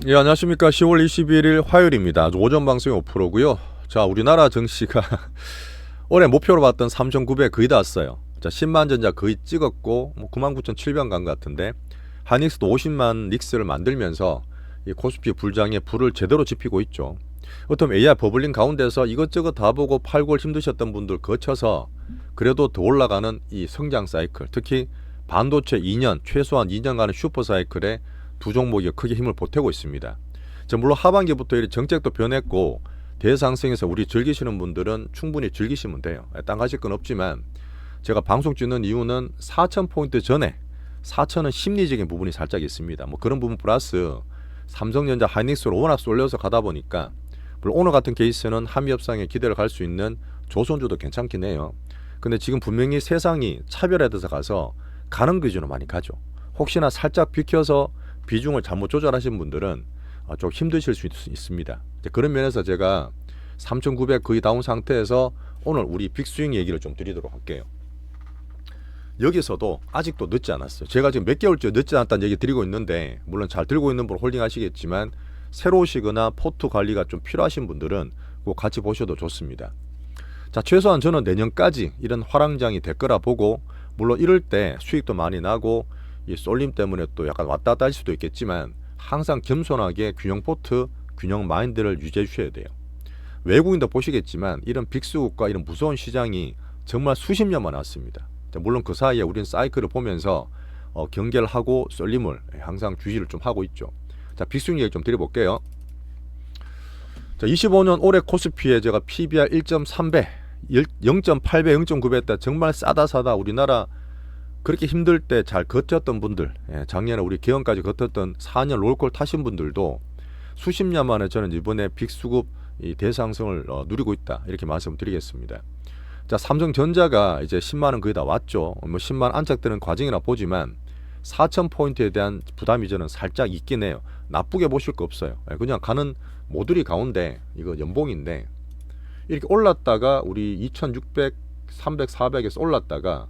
예, 안녕하십니까. 10월 21일 화요일입니다. 오전 방송이 5%고요. 자, 우리나라 증시가 올해 목표로 봤던 3,900 거의 다 왔어요. 자, 10만 전자 거의 찍었고 99,700 간 것 같은데 하이닉스도 50만 닉스를 만들면서 이 코스피 불장에 불을 제대로 지피고 있죠. 어떤 AI 버블링 가운데서 이것저것 다 보고 팔골 힘드셨던 분들 거쳐서 그래도 더 올라가는 이 성장 사이클, 특히 반도체 2년, 최소한 2년간의 슈퍼 사이클에 두 종목이 크게 힘을 보태고 있습니다. 물론 하반기부터 이 정책도 변했고 대상승에서 우리 즐기시는 분들은 충분히 즐기시면 돼요. 딴 가실 건 없지만 제가 방송 찍는 이유는 4,000포인트 전에 4,000은 심리적인 부분이 살짝 있습니다. 뭐 그런 부분 플러스 삼성전자 하이닉스로 워낙 쏠려서 가다 보니까 물론 오늘 같은 케이스는 한미협상에 기대를 갈 수 있는 조선주도 괜찮긴 해요. 근데 지금 분명히 세상이 차별화돼서 가서 가는 기준으로 많이 가죠. 혹시나 살짝 비켜서 비중을 잘못 조절하신 분들은 좀 힘드실 수 있습니다. 그런 면에서 제가 3,900 거의 다운 상태에서 오늘 우리 빅스윙 얘기를 좀 드리도록 할게요. 여기서도 아직도 늦지 않았어요. 제가 지금 몇 개월째 늦지 않았다는 얘기 드리고 있는데 물론 잘 들고 있는 분 홀딩 하시겠지만 새로 오시거나 포트 관리가 좀 필요하신 분들은 꼭 같이 보셔도 좋습니다. 자, 최소한 저는 내년까지 이런 화랑장이 될 거라 보고 물론 이럴 때 수익도 많이 나고 이 쏠림 때문에 또 약간 왔다 갔다 할 수도 있겠지만 항상 겸손하게 균형 포트, 균형 마인드를 유지해 주셔야 돼요. 외국인도 보시겠지만 이런 빅스국과 이런 무서운 시장이 정말 수십 년만 왔습니다. 물론 그 사이에 우리는 사이클을 보면서 경계를 하고 쏠림을 항상 주시를 좀 하고 있죠. 자, 빅스윙 얘기 좀 드려볼게요. 자, 25년 올해 코스피에 제가 PBR 1.3배, 0.8배, 0.9배 했다. 정말 싸다 우리나라 그렇게 힘들 때 잘 버텼던 분들, 작년에 우리 개헌까지 버텼던 4년 롤콜 타신 분들도 수십 년 만에 저는 이번에 빅수급 이 대상승을 누리고 있다. 이렇게 말씀드리겠습니다. 자, 삼성전자가 이제 10만 원 거의 다 왔죠. 뭐 10만 원 안착되는 과정이라 보지만 4,000포인트에 대한 부담이 저는 살짝 있긴 해요. 나쁘게 보실 거 없어요. 그냥 가는 모듈이 가운데 이거 연봉인데 이렇게 올랐다가 우리 2,600, 300, 400에서 올랐다가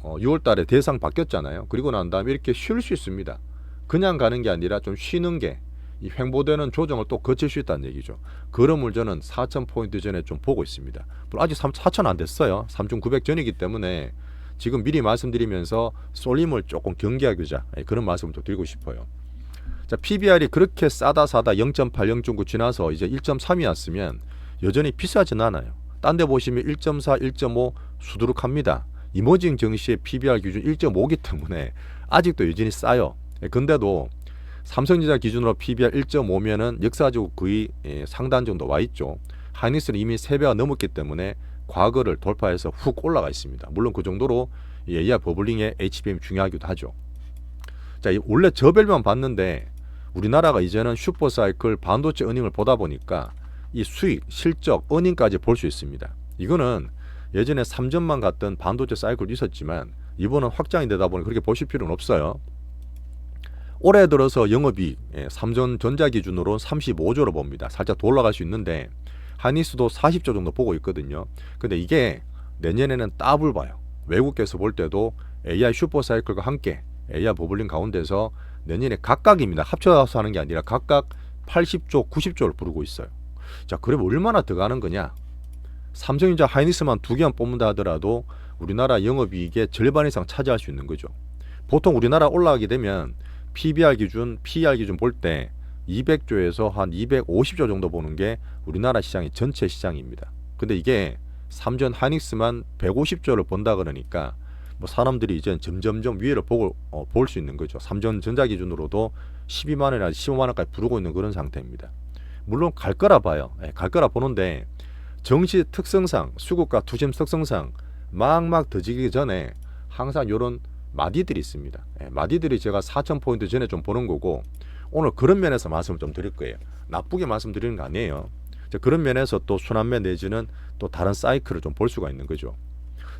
6월 달에 대상 바뀌었잖아요. 그리고 난 다음에 이렇게 쉴 수 있습니다. 그냥 가는 게 아니라 좀 쉬는 게 이 횡보되는 조정을 또 거칠 수 있다는 얘기죠. 그럼을 저는 4,000포인트 전에 좀 보고 있습니다. 물론 아직 4,000 안 됐어요. 3,900 전이기 때문에 지금 미리 말씀드리면서 쏠림을 조금 경계하자 그런 말씀을 또 드리고 싶어요. 자, PBR이 그렇게 싸다 0.8, 0.9 지나서 이제 1.3이 왔으면 여전히 비싸진 않아요. 딴 데 보시면 1.4, 1.5 수두룩합니다. 이머징 증시의 PBR 기준 1.5기 때문에 아직도 여전히 싸요. 근데도 삼성전자 기준으로 PBR 1.5면은 역사적으로 거의 상단 정도 와 있죠. 하이닉스는 이미 3배가 넘었기 때문에 과거를 돌파해서 훅 올라가 있습니다. 물론 그 정도로 AI 버블링의 HBM이 중요하기도 하죠. 자, 원래 저밸류만 봤는데 우리나라가 이제는 슈퍼사이클 반도체 어닝을 보다 보니까 이 수익, 실적, 어닝까지 볼 수 있습니다. 이거는 예전에 3전만 갔던 반도체 사이클도 있었지만 이번은 확장이 되다 보니 그렇게 보실 필요는 없어요. 올해 들어서 영업이 삼성전자 기준으로 35조로 봅니다. 살짝 더 올라갈 수 있는데 하이닉스도 40조 정도 보고 있거든요. 근데 이게 내년에는 더블 봐요. 외국에서 볼 때도 AI 슈퍼사이클과 함께 AI 버블링 가운데서 내년에 각각입니다. 합쳐서 하는 게 아니라 각각 80조, 90조를 부르고 있어요. 자, 그럼 얼마나 더 가는 거냐? 삼성전자 하이닉스만 2개만 뽑는다 하더라도 우리나라 영업이익의 절반 이상 차지할 수 있는 거죠. 보통 우리나라 올라가게 되면 PBR 기준, PER 기준 볼 때 200조에서 한 250조 정도 보는 게 우리나라 시장의 전체 시장입니다. 근데 이게 삼전 하이닉스만 150조를 본다 그러니까 뭐 사람들이 이제 점점점 위에를 보고 볼 수 있는 거죠. 삼전전자 기준으로도 12만 원이나 15만 원까지 부르고 있는 그런 상태입니다. 물론 갈 거라 봐요. 갈 거라 보는데 정시 특성상 수급과 투심 특성상 막 더지기 전에 항상 이런 마디들이 있습니다. 마디들이 제가 4,000포인트 전에 좀 보는 거고 오늘 그런 면에서 말씀을 좀 드릴 거예요. 나쁘게 말씀드리는 거 아니에요. 그런 면에서 또 순환매 내지는 또 다른 사이클을 좀 볼 수가 있는 거죠.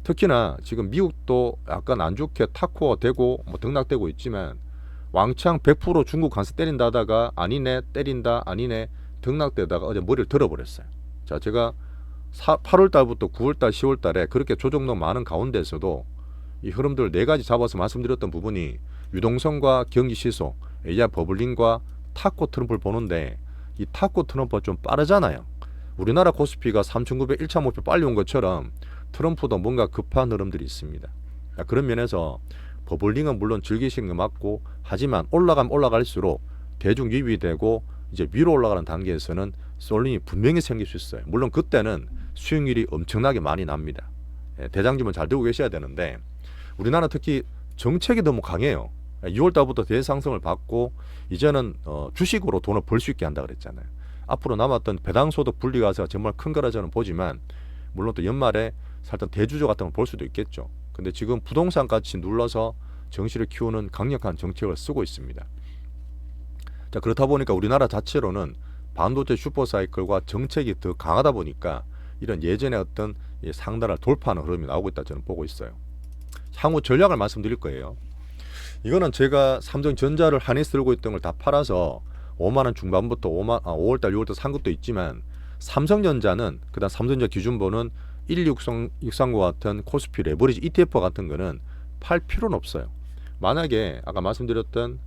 특히나 지금 미국도 약간 안 좋게 탁코어 되고 뭐 등락되고 있지만 왕창 100% 중국 관세 때린다 하다가 아니네 때린다 아니네 등락되다가 어제 머리를 들어버렸어요. 자, 제가 8월 달부터 9월 달, 10월 달에 그렇게 조정도 많은 가운데서도 이 흐름들 4가지 잡아서 말씀드렸던 부분이 유동성과 경기 시소, AI 버블링과 탁구 트럼프를 보는데 이 탁구 트럼프가 좀 빠르잖아요. 우리나라 코스피가 3,900 1차 목표 빨리 온 것처럼 트럼프도 뭔가 급한 흐름들이 있습니다. 그런 면에서 버블링은 물론 즐기시는 게 맞고, 하지만 올라가면 올라갈수록 대중 유입이 되고 이제 위로 올라가는 단계에서는 쏠림이 분명히 생길 수 있어요. 물론 그때는 수익률이 엄청나게 많이 납니다. 대장주만 잘 들고 계셔야 되는데, 우리나라 특히 정책이 너무 강해요. 6월 달부터 대상승을 받고 이제는 주식으로 돈을 벌 수 있게 한다 그랬잖아요. 앞으로 남았던 배당소득 분리가세가 정말 큰 거라 저는 보지만, 물론 또 연말에 살짝 대주주 같은 걸 볼 수도 있겠죠. 근데 지금 부동산 같이 눌러서 정시를 키우는 강력한 정책을 쓰고 있습니다. 자, 그렇다 보니까 우리나라 자체로는 반도체 슈퍼사이클과 정책이 더 강하다 보니까 이런 예전의 어떤 상단을 돌파하는 흐름이 나오고 있다 저는 보고 있어요. 향후 전략을 말씀드릴 거예요. 이거는 제가 삼성전자를 한해서 들고 있던 걸 다 팔아서 5만원 중반부터 5월달 6월달 산 것도 있지만, 삼성전자는 그다음 삼성전자 기준보는 1639 같은 코스피 레버리지 ETF 같은 거는 팔 필요는 없어요. 만약에 아까 말씀드렸던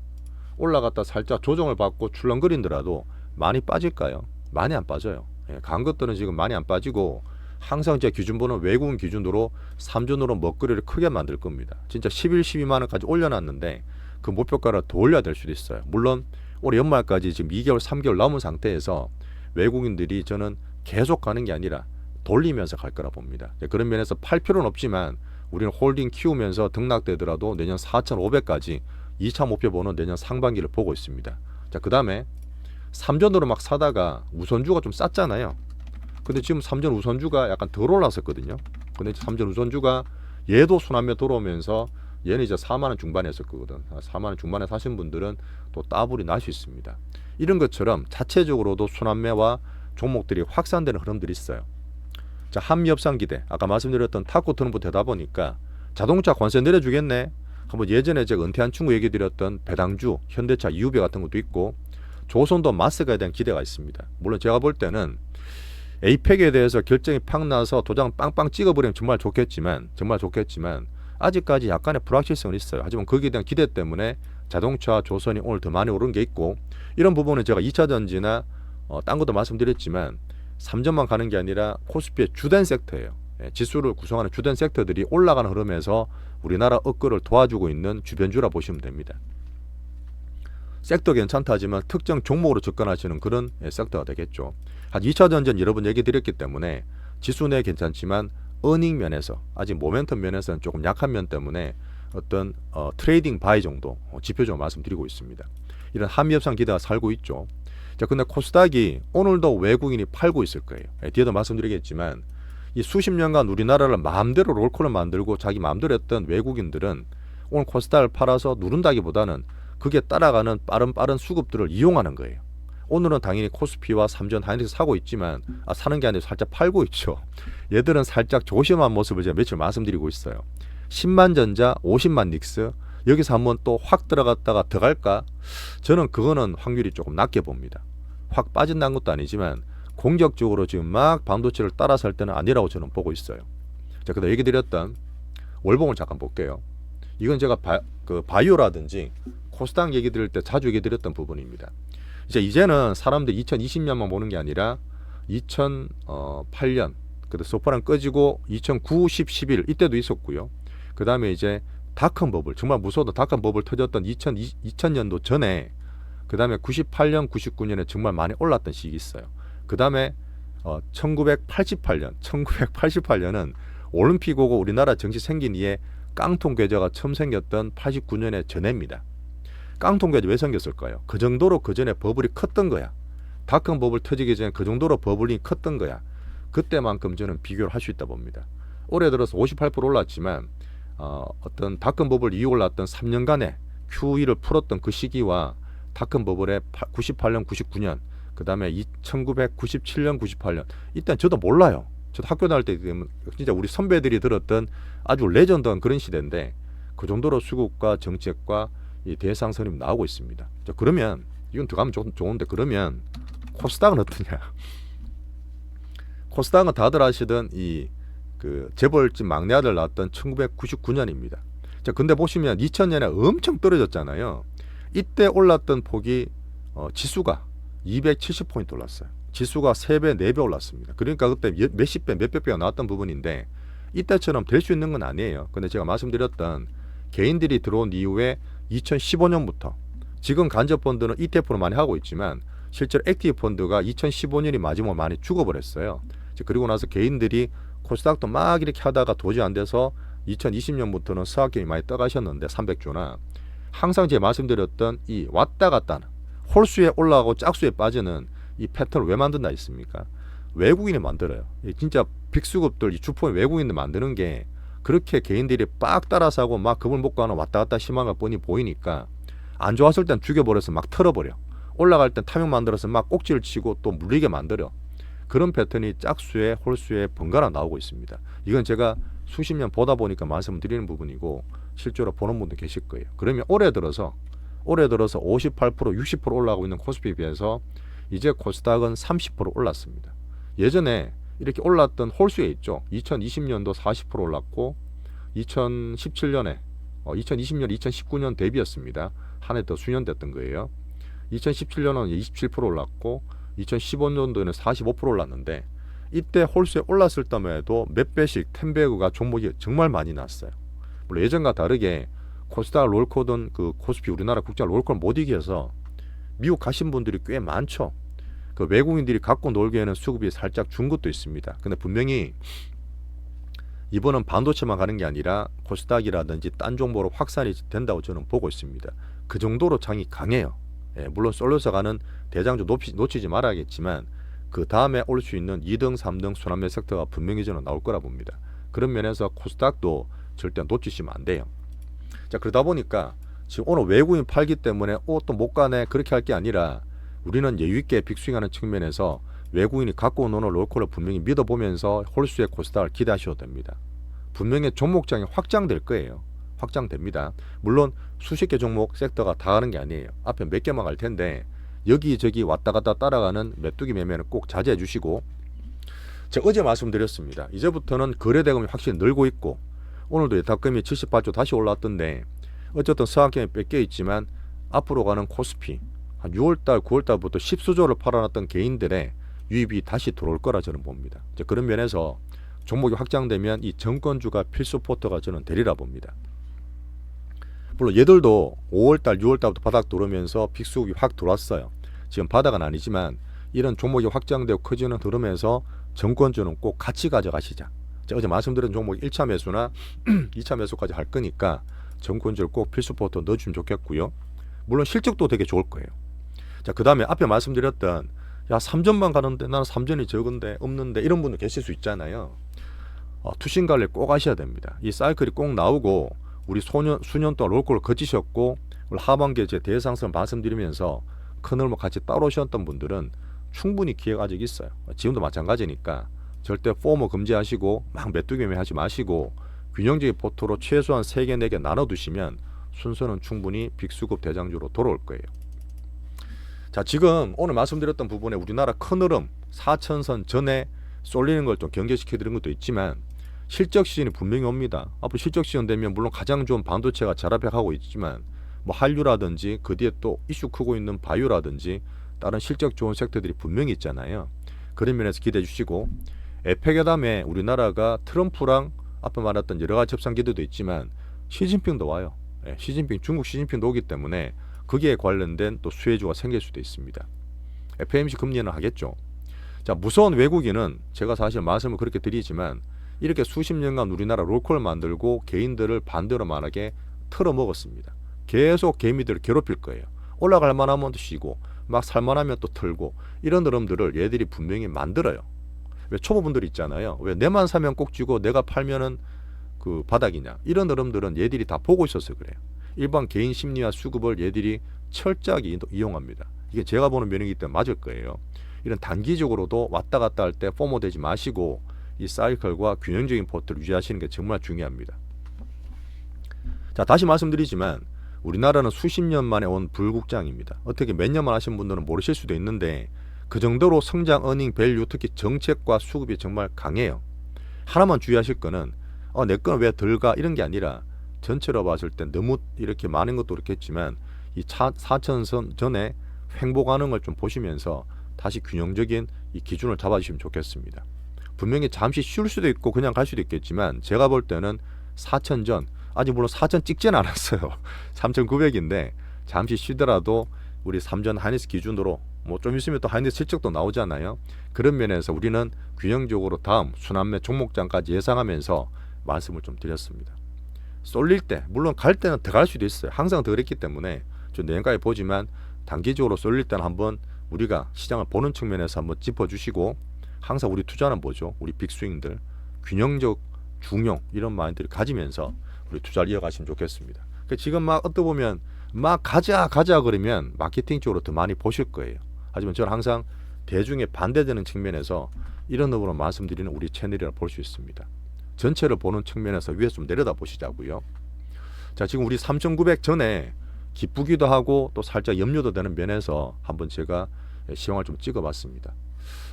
올라갔다 살짝 조정을 받고 출렁거린더라도 많이 빠질까요? 많이 안 빠져요. 간 것들은 지금 많이 안 빠지고, 항상 제 기준보는 외국인 기준으로 3전으로 먹거리를 크게 만들 겁니다. 진짜 11, 12만원까지 올려놨는데 그 목표가를 더 올려야 될 수도 있어요. 물론 올해 연말까지 지금 2개월, 3개월 남은 상태에서 외국인들이 저는 계속 가는 게 아니라 돌리면서 갈 거라 봅니다. 그런 면에서 팔 필요는 없지만 우리는 홀딩 키우면서 등락되더라도 내년 4,500까지 2차 목표 보는 내년 상반기를 보고 있습니다. 자, 그 다음에 3전으로 막 사다가 우선주가 좀 쌌잖아요. 근데 지금 3전 우선주가 약간 덜 올랐었거든요. 근데 3전 우선주가 얘도 순환매 들어오면서 얘는 이제 4만원 중반에 했었거든. 4만원 중반에 사신 분들은 또 따블이 날 수 있습니다. 이런 것처럼 자체적으로도 순환매와 종목들이 확산되는 흐름들이 있어요. 자, 한미협상 기대, 아까 말씀드렸던 탁구 트럼프 되다 보니까 자동차 관세 내려주겠네. 한번 예전에 제가 은퇴한 친구 얘기 드렸던 배당주, 현대차, 이유배 같은 것도 있고, 조선도 마스크에 대한 기대가 있습니다. 물론 제가 볼 때는 에이펙에 대해서 결정이 팍 나서 도장 빵빵 찍어버리면 정말 좋겠지만 아직까지 약간의 불확실성은 있어요. 하지만 거기에 대한 기대 때문에 자동차, 조선이 오늘 더 많이 오른 게 있고, 이런 부분은 제가 2차 전지나 딴 것도 말씀드렸지만 3전만 가는 게 아니라 코스피의 주된 섹터예요. 지수를 구성하는 주된 섹터들이 올라가는 흐름에서 우리나라 업거를 도와주고 있는 주변주라 보시면 됩니다. 섹터 괜찮다지만 특정 종목으로 접근하시는 그런 섹터가 되겠죠. 한 2차 전지는 여러 번 얘기 드렸기 때문에 지수 내 괜찮지만 어닝 면에서 아직 모멘텀 면에서는 조금 약한 면 때문에 어떤 트레이딩 바이 정도 지표적으로 말씀드리고 있습니다. 이런 한미협상 기대가 살고 있죠. 자, 근데 코스닥이 오늘도 외국인이 팔고 있을 거예요. 뒤에도 말씀드리겠지만 이 수십 년간 우리나라를 마음대로 롤코를 만들고 자기 마음대로 했던 외국인들은 오늘 코스닥을 팔아서 누른다기보다는 그게 따라가는 빠른 수급들을 이용하는 거예요. 오늘은 당연히 코스피와 삼전 하이닉스 사고 있지만 사는 게 아니라 살짝 팔고 있죠. 얘들은 살짝 조심한 모습을 제가 며칠 말씀드리고 있어요. 10만 전자, 50만 닉스 여기서 한번 또 확 들어갔다가 더 갈까? 저는 그거는 확률이 조금 낮게 봅니다. 확 빠진다는 것도 아니지만 공격적으로 지금 막 반도체를 따라 살 때는 아니라고 저는 보고 있어요. 자, 그다음 얘기 드렸던 월봉을 잠깐 볼게요. 이건 제가 바이오라든지 코스닥 얘기 드릴 때 자주 얘기 드렸던 부분입니다. 이제는 사람들 2020년만 보는 게 아니라 2008년 그때 소파랑 꺼지고 2009, 10, 11 이때도 있었고요. 그 다음에 이제 닷컴 버블, 정말 무서웠던 닷컴 버블 터졌던 2000년도 전에, 그 다음에 98년, 99년에 정말 많이 올랐던 시기 있어요. 그 다음에 1988년은 올림픽 오고 우리나라 정치 생긴 이에 깡통 계좌가 처음 생겼던 89년의 전해입니다. 깡통 계좌 왜 생겼을까요? 그 정도로 그 전에 버블이 컸던 거야. 닷컴 버블 터지기 전에 그 정도로 버블이 컸던 거야. 그때만큼 저는 비교를 할 수 있다 봅니다. 올해 들어서 58% 올랐지만 어떤 닷컴 버블 이후 올랐던 3년간의 QE를 풀었던 그 시기와 닷컴 버블의 98년, 99년, 그 다음에 1997년, 98년 이때는 저도 몰라요. 저도 학교 다닐 때 되면 진짜 우리 선배들이 들었던 아주 레전드한 그런 시대인데 그 정도로 수급과 정책과 이 대상선임 나오고 있습니다. 자, 그러면 이건 더 가면 좋은데 그러면 코스닥은 어떠냐? 코스닥은 다들 아시던 그 재벌집 막내 아들 낳았던 1999년입니다. 자, 근데 보시면 2000년에 엄청 떨어졌잖아요. 이때 올랐던 폭이 지수가 270포인트 올랐어요. 지수가 3배, 4배 올랐습니다. 그러니까 그때 몇십 배, 몇백 배가 나왔던 부분인데 이때처럼 될 수 있는 건 아니에요. 근데 제가 말씀드렸던 개인들이 들어온 이후에 2015년부터 지금 간접펀드는 ETF로 많이 하고 있지만 실제로 액티브 펀드가 2015년이 마지막으로 많이 죽어버렸어요. 그리고 나서 개인들이 코스닥도 막 이렇게 하다가 도저히 안 돼서 2020년부터는 수학경이 많이 떠가셨는데 300조나 항상 제가 말씀드렸던 이 왔다 갔다 하는 홀수에 올라가고 짝수에 빠지는 이 패턴을 왜 만든다 했습니까? 외국인이 만들어요. 진짜 빅수급들, 이 주포의 외국인들 만드는 게 그렇게 개인들이 빡 따라서 하고 막 급을 먹고 하는 왔다 갔다 심한 걸 뻔히 보이니까 안 좋았을 땐 죽여버려서 막 털어버려. 올라갈 땐 탐욕 만들어서 막 꼭지를 치고 또 물리게 만들어. 그런 패턴이 짝수에 홀수에 번갈아 나오고 있습니다. 이건 제가 수십 년 보다 보니까 말씀드리는 부분이고 실제로 보는 분도 계실 거예요. 그러면 올해 들어서 58%, 60% 올라가고 있는 코스피에 비해서 이제 코스닥은 30% 올랐습니다. 예전에 이렇게 올랐던 홀수에 있죠. 2020년도 40% 올랐고 2017년에 2020년, 2019년 대비였습니다. 한 해 더 수년됐던 거예요. 2017년은 27% 올랐고 2015년도에는 45% 올랐는데 이때 홀수에 올랐을 때만 해도 몇 배씩 10배가 종목이 정말 많이 났어요. 물론 예전과 다르게 코스닥 롤코든 그 코스피 우리나라 국제 롤코를 못 이겨서 미국 가신 분들이 꽤 많죠. 그 외국인들이 갖고 놀기에는 수급이 살짝 준 것도 있습니다. 근데 분명히 이번은 반도체만 가는 게 아니라 코스닥이라든지 딴 종목으로 확산이 된다고 저는 보고 있습니다. 그 정도로 장이 강해요. 물론 쏠려서 가는 대장주 놓치지 말아야겠지만 그 다음에 올 수 있는 2등, 3등 순환매 섹터가 분명히 저는 나올 거라 봅니다. 그런 면에서 코스닥도 절대 놓치시면 안 돼요. 자, 그러다 보니까 지금 오늘 외국인 팔기 때문에 또 못 가네 그렇게 할 게 아니라 우리는 여유있게 빅스윙하는 측면에서 외국인이 갖고 오는 롤코를 분명히 믿어보면서 홀수의 코스닥을 기대하셔도 됩니다. 분명히 종목장이 확장될 거예요. 확장됩니다. 물론 수십 개 종목 섹터가 다 가는 게 아니에요. 앞에 몇 개만 갈 텐데 여기저기 왔다 갔다 따라가는 메뚜기 매매는 꼭 자제해 주시고, 제가 어제 말씀드렸습니다. 이제부터는 거래대금이 확실히 늘고 있고 오늘도 예탁금이 78조 다시 올랐던데 어쨌든 서학경이 뺏겨 있지만 앞으로 가는 코스피 한 6월달 9월달부터 10수조를 팔아놨던 개인들의 유입이 다시 들어올 거라 저는 봅니다. 그런 면에서 종목이 확장되면 이 정권주가 필수 포터가 저는 되리라 봅니다. 물론 얘들도 5월달 6월달부터 바닥 들어오면서 빅수급이 확 들어왔어요. 지금 바닥은 아니지만 이런 종목이 확장되고 커지는 흐름에서 정권주는 꼭 같이 가져가시자. 제가 어제 말씀드린 종목 1차 매수나 2차 매수까지 할 거니까 정권주를 꼭 필수 포터 넣어주면 좋겠고요. 물론 실적도 되게 좋을 거예요. 자, 그 다음에 앞에 말씀드렸던 야 3전만 가는데 나는 3전이 적은데 없는데 이런 분도 계실 수 있잖아요. 투신 관리 꼭 하셔야 됩니다. 이 사이클이 꼭 나오고 우리 수년 동안 롤콜을 거치셨고 하반기에 제 대상성 말씀드리면서 큰 흐름을 같이 따라오셨던 분들은 충분히 기회가 아직 있어요. 지금도 마찬가지니까 절대 포모 금지하시고 막 메뚜기 매매 하지 마시고 균형적인 포트로 최소한 3개, 4개 나눠두시면 순서는 충분히 빅수급 대장주로 돌아올 거예요. 자, 지금 오늘 말씀드렸던 부분에 우리나라 큰 흐름 4천선 전에 쏠리는 걸 좀 경계시켜 드린 것도 있지만 실적 시즌이 분명히 옵니다. 앞으로 실적 시즌 되면 물론 가장 좋은 반도체가 자라백하고 있지만 뭐 한류라든지 그 뒤에 또 이슈 크고 있는 바이오라든지 다른 실적 좋은 섹터들이 분명히 있잖아요. 그런 면에서 기대해 주시고 에펙회담에 우리나라가 트럼프랑 앞에 말했던 여러 가지 협상 기대도 있지만 시진핑도 와요. 시진핑, 중국 시진핑도 오기 때문에 거기에 관련된 또 수혜주가 생길 수도 있습니다. FOMC 금리는 하겠죠. 자, 무서운 외국인은 제가 사실 말씀을 그렇게 드리지만 이렇게 수십 년간 우리나라 롤콜 만들고 개인들을 반대로 말하게 털어먹었습니다. 계속 개미들을 괴롭힐 거예요. 올라갈 만하면 또 쉬고 막 살만하면 또 털고 이런 흐름들을 얘들이 분명히 만들어요. 왜 초보분들 있잖아요. 왜 내만 사면 꼭지고 내가 팔면은 그 바닥이냐. 이런 흐름들은 얘들이 다 보고 있어서 그래요. 일반 개인 심리와 수급을 얘들이 철저하게 이용합니다. 이게 제가 보는 면이기 때문에 맞을 거예요. 이런 단기적으로도 왔다 갔다 할 때 포모 되지 마시고 이 사이클과 균형적인 포트를 유지하시는 게 정말 중요합니다. 자, 다시 말씀드리지만 우리나라는 수십 년 만에 온 불국장입니다. 어떻게 몇 년만 하신 분들은 모르실 수도 있는데 그 정도로 성장, 어닝, 밸류, 특히 정책과 수급이 정말 강해요. 하나만 주의하실 거는 내 건 왜 덜 가 이런 게 아니라 전체로 봤을 때 너무 이렇게 많은 것도 그렇겠지만 이 4천선 전에 횡보 가능을 좀 보시면서 다시 균형적인 이 기준을 잡아주시면 좋겠습니다. 분명히 잠시 쉴 수도 있고 그냥 갈 수도 있겠지만 제가 볼 때는 4천 전, 아직 물론 4천 찍지는 않았어요. 3,900인데 잠시 쉬더라도 우리 3전 하이닉스 기준으로 뭐 좀 있으면 또 하이닉스 실적도 나오잖아요. 그런 면에서 우리는 균형적으로 다음 순환매 종목장까지 예상하면서 말씀을 좀 드렸습니다. 쏠릴 때 물론 갈 때는 더 갈 수도 있어요. 항상 더 그랬기 때문에 좀 내년까지 보지만 단기적으로 쏠릴 때는 한번 우리가 시장을 보는 측면에서 한번 짚어주시고 항상 우리 투자는 뭐죠? 우리 빅스윙들 균형적 중용 이런 마인드를 가지면서 우리 투자를 이어가시면 좋겠습니다. 그러니까 지금 막 어떻게 보면 막 가자 그러면 마케팅 쪽으로 더 많이 보실 거예요. 하지만 저는 항상 대중에 반대되는 측면에서 이런 의미로 말씀드리는 우리 채널이라 볼 수 있습니다. 전체를 보는 측면에서 위에서 좀 내려다 보시자고요. 자, 지금 우리 3,900 전에 기쁘기도 하고 또 살짝 염려도 되는 면에서 한번 제가 시황을 좀 찍어봤습니다.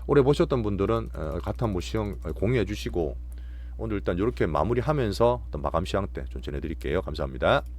올해 보셨던 분들은 같은 한번 시황 공유해 주시고 오늘 일단 이렇게 마무리하면서 또 마감 시황 때 좀 전해드릴게요. 감사합니다.